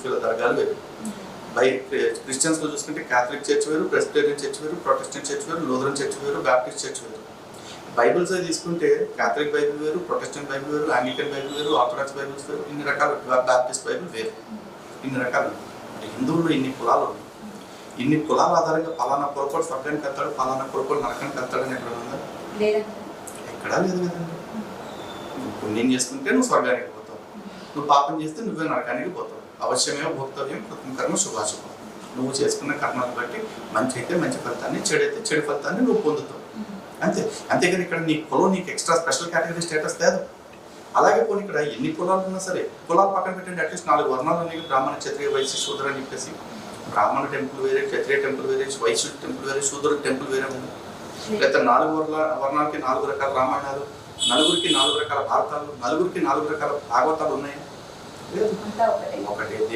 సామూహిక దర్గాలు వేరు. క్రిస్టియన్స్లో చూసుకుంటే క్యాథలిక్ చర్చ్ వేరు, ప్రెస్బిటేరియన్ చర్చ్ వేరు, ప్రొటెస్టెంట్ చర్చ్ వేరు, లూథరన్ చర్చ్ వేరు, బ్యాప్టిస్ట్ చర్చ్ వేరు. బైబిల్స్ తీసుకుంటే క్యాథలిక్ బైబిల్ వేరు, ప్రొటెస్టెంట్ బైబిల్ వేరు, ఆంగ్లికన్ బైబిల్ వేరు, ఆర్థడాక్స్ బైబిల్స్ వేరు, ఇన్ని రకాల బ్యాప్టిస్ట్ బైబిల్ వేరు, ఇన్ని రకాలు. హిందువుల్లో ఇన్ని కులాలు ఉన్నాయి. ఇన్ని కులాల ఆధారంగా పలానా పొరపాటు స్వర్గానికి వెళ్తాడు, పలానా పొరపాటు నరకానికి వెళ్తాడని ఎక్కడ ఉందా? ఎక్కడా లేదు కదండి. నువ్వు పుణ్యం చేసుకుంటే నువ్వు స్వర్గానికి పోతావు, నువ్వు పాపం చేస్తే నువ్వే నరకానికి పోతావు. అవశ్యమే భోక్తవ్యం కృతం కర్మ శుభాశుభం. నువ్వు చేసుకున్న కర్మను బట్టి మంచి అయితే మంచి ఫలితాన్ని, చెడు అయితే చెడు ఫలితాన్ని నువ్వు పొందుతావు. అంతే. అంతేగాని ఇక్కడ నీ కులం నీకు ఎక్స్ట్రా స్పెషల్ కేటగిరీ స్టేటస్ లేదు. అలాగే పోనీ ఇక్కడ ఎన్ని కులాలు ఉన్నా సరే కులాలు పక్కన పెట్టండి, అట్లీస్ట్ 4 వర్ణాలు ఉన్నాయి. బ్రాహ్మణ, క్షత్రియ, వైశ్య, శూద్ర అని చెప్పేసి బ్రాహ్మణ టెంపుల్ వేరే, క్షత్రియ టెంపుల్ వేరే, వైశ్య టెంపుల్ వేరే, శూద్ర టెంపుల్ వేరే ఉంది. లేదా 4 వర్ణాలకి 4 రకాల రామాయణాలు, నలుగురికి 4 రకాల భారతాలు, నలుగురికి 4 రకాల భాగవతాలు ఉన్నాయి. లేదు, ఒకటే దేవుడు.